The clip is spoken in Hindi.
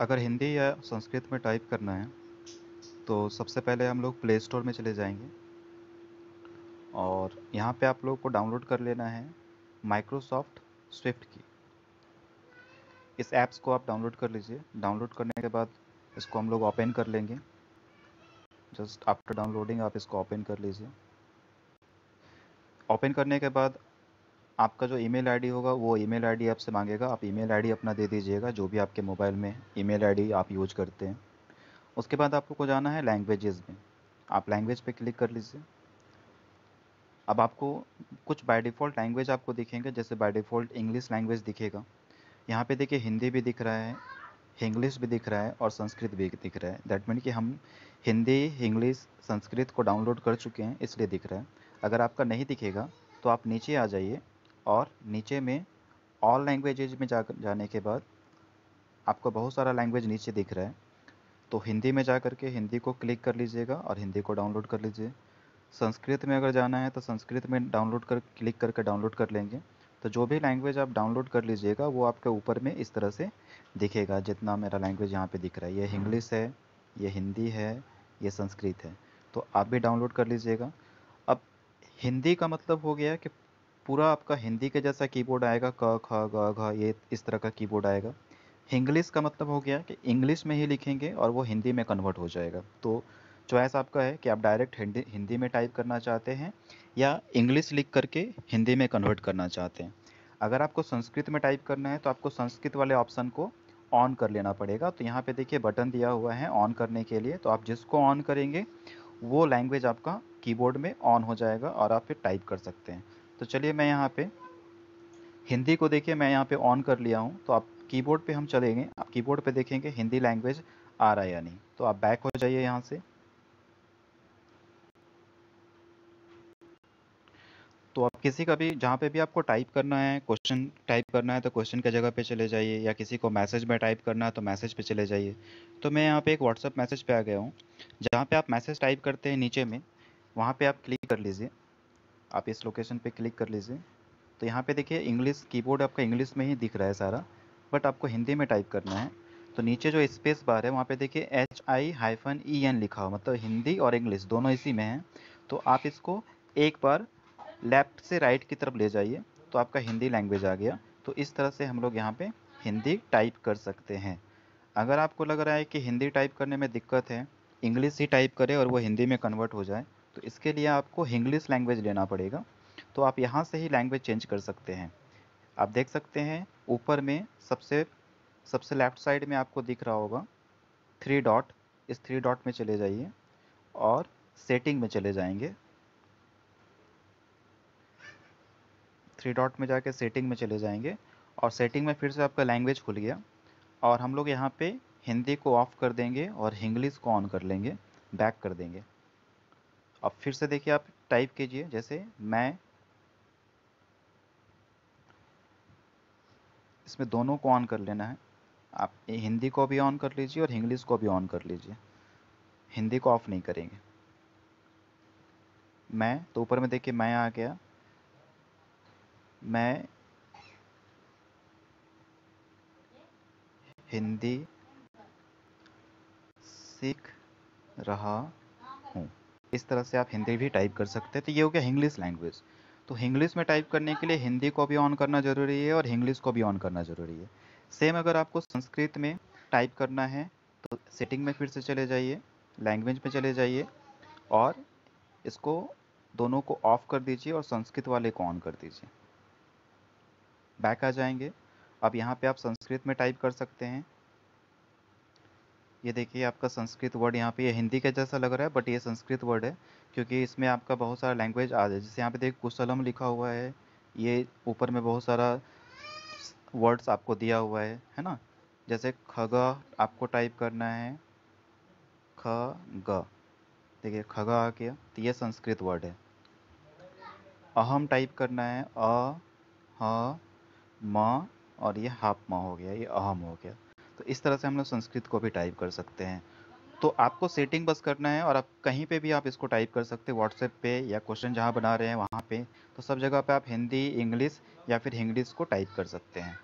अगर हिंदी या संस्कृत में टाइप करना है तो सबसे पहले हम लोग प्ले स्टोर में चले जाएंगे और यहाँ पे आप लोग को डाउनलोड कर लेना है माइक्रोसॉफ्ट स्विफ्ट की। इस ऐप्स को आप डाउनलोड कर लीजिए। डाउनलोड करने के बाद इसको हम लोग ओपन कर लेंगे। जस्ट आफ्टर डाउनलोडिंग आप इसको ओपन कर लीजिए। ओपन करने के बाद आपका जो ईमेल आईडी होगा वो ईमेल आईडी आपसे मांगेगा। आप ईमेल आईडी अपना दे दीजिएगा, जो भी आपके मोबाइल में ईमेल आईडी आप यूज करते हैं। उसके बाद आपको जाना है लैंग्वेजेस में। आप लैंग्वेज पे क्लिक कर लीजिए। अब आपको कुछ बाय डिफ़ॉल्ट लैंग्वेज आपको दिखेंगे, जैसे बाय डिफ़ॉल्ट इंग्लिश लैंग्वेज दिखेगा। यहाँ पे देखिए हिंदी भी दिख रहा है, इंग्लिश भी दिख रहा है और संस्कृत भी दिख रहा है। दैट मीन कि हम हिंदी, इंग्लिश, संस्कृत को डाउनलोड कर चुके हैं, इसलिए दिख रहा है। अगर आपका नहीं दिखेगा तो आप नीचे आ जाइए और नीचे में ऑल लैंग्वेजेज में जाने के बाद आपको बहुत सारा लैंग्वेज नीचे दिख रहा है। तो हिंदी में जा कर के हिंदी को क्लिक कर लीजिएगा और हिंदी को डाउनलोड कर लीजिए। संस्कृत में अगर जाना है तो संस्कृत में डाउनलोड कर क्लिक करके डाउनलोड कर लेंगे। तो जो भी लैंग्वेज आप डाउनलोड कर लीजिएगा वो आपके ऊपर में इस तरह से दिखेगा। जितना मेरा लैंग्वेज यहाँ पे दिख रहा है, ये इंग्लिश है, ये हिंदी है, ये संस्कृत है। तो आप भी डाउनलोड कर लीजिएगा। अब हिंदी का मतलब हो गया कि पूरा आपका हिंदी के जैसा कीबोर्ड आएगा, क ख ग घ, ये इस तरह का कीबोर्ड आएगा। इंग्लिश का मतलब हो गया कि इंग्लिश में ही लिखेंगे और वो हिंदी में कन्वर्ट हो जाएगा। तो चॉइस आपका है कि आप डायरेक्ट हिंदी हिंदी में टाइप करना चाहते हैं या इंग्लिश लिख करके हिंदी में कन्वर्ट करना चाहते हैं। अगर आपको संस्कृत में टाइप करना है तो आपको संस्कृत वाले ऑप्शन को ऑन कर लेना पड़ेगा। तो यहाँ पे देखिए बटन दिया हुआ है ऑन करने के लिए, तो आप जिसको ऑन करेंगे वो लैंग्वेज आपका कीबोर्ड में ऑन हो जाएगा और आप फिर टाइप कर सकते हैं। तो चलिए मैं यहाँ पे हिंदी को देखिए मैं यहाँ पे ऑन कर लिया हूँ। तो आप कीबोर्ड पे हम चलेंगे, आप कीबोर्ड पे देखेंगे हिंदी लैंग्वेज आ रहा है या नहीं। तो आप बैक हो जाइए यहाँ से। तो आप किसी का भी जहाँ पे भी आपको टाइप करना है, क्वेश्चन टाइप करना है तो क्वेश्चन की जगह पे चले जाइए, या किसी को मैसेज में टाइप करना है तो मैसेज पे चले जाइए। तो मैं यहाँ पे एक व्हाट्सअप मैसेज पे आ गया हूँ। जहाँ पे आप मैसेज टाइप करते हैं नीचे में, वहाँ पे आप क्लिक कर लीजिए। आप इस लोकेशन पे क्लिक कर लीजिए। तो यहाँ पे देखिए इंग्लिश कीबोर्ड आपका इंग्लिश में ही दिख रहा है सारा, बट आपको हिंदी में टाइप करना है। तो नीचे जो स्पेस बार है वहाँ पे देखिए HI-EN लिखा हो, मतलब हिंदी और इंग्लिश दोनों इसी में है। तो आप इसको एक बार लेफ्ट से राइट की तरफ ले जाइए तो आपका हिंदी लैंग्वेज आ गया। तो इस तरह से हम लोग यहाँ पे हिंदी टाइप कर सकते हैं। अगर आपको लग रहा है कि हिंदी टाइप करने में दिक्कत है, इंग्लिश ही टाइप करें और वो हिंदी में कन्वर्ट हो जाए, तो इसके लिए आपको इंग्लिश लैंग्वेज लेना पड़ेगा। तो आप यहाँ से ही लैंग्वेज चेंज कर सकते हैं। आप देख सकते हैं ऊपर में सबसे सबसे लेफ्ट साइड में आपको दिख रहा होगा थ्री डॉट। इस थ्री डॉट में चले जाइए और सेटिंग में चले जाएंगे। थ्री डॉट में जाके सेटिंग में चले जाएंगे और सेटिंग में फिर से आपका लैंग्वेज खुल गया। और हम लोग यहाँ पे हिंदी को ऑफ कर देंगे और इंग्लिश को ऑन कर लेंगे, बैक कर देंगे। अब फिर से देखिए आप टाइप कीजिए, जैसे मैं, इसमें दोनों को ऑन कर लेना है। आप हिंदी को भी ऑन कर लीजिए और इंग्लिश को भी ऑन कर लीजिए, हिंदी को ऑफ नहीं करेंगे। मैं तो ऊपर में देखिए मैं आ गया। मैं हिंदी सीख रहा हूँ। इस तरह से आप हिंदी भी टाइप कर सकते हैं। तो ये हो गया इंग्लिश लैंग्वेज। तो इंग्लिश में टाइप करने के लिए हिंदी को भी ऑन करना ज़रूरी है और इंग्लिश को भी ऑन करना ज़रूरी है। सेम अगर आपको संस्कृत में टाइप करना है तो सेटिंग में फिर से चले जाइए, लैंग्वेज में चले जाइए और इसको दोनों को ऑफ कर दीजिए और संस्कृत वाले को ऑन कर दीजिए। बैक आ जाएंगे। अब यहाँ पे आप संस्कृत में टाइप कर सकते हैं। ये देखिए आपका संस्कृत वर्ड यहाँ पे, ये हिंदी के जैसा लग रहा है बट ये संस्कृत वर्ड है, क्योंकि इसमें आपका बहुत सारा लैंग्वेज आ जाए। जैसे यहाँ पे देखिए कुशलम लिखा हुआ है, ये ऊपर में बहुत सारा वर्ड्स आपको दिया हुआ है ना। जैसे खगा आपको टाइप करना है, ख ग, देखिए खगा आ गया, तो ये संस्कृत वर्ड है। अहम टाइप करना है, ह म, और ये हाफ म हो गया, ये अहम हो गया। तो इस तरह से हम लोग संस्कृत को भी टाइप कर सकते हैं। तो आपको सेटिंग बस करना है और आप कहीं पे भी आप इसको टाइप कर सकते हैं, व्हाट्सएप पे या क्वेश्चन जहाँ बना रहे हैं वहाँ पे। तो सब जगह पे आप हिंदी, इंग्लिश या फिर इंग्लिश को टाइप कर सकते हैं।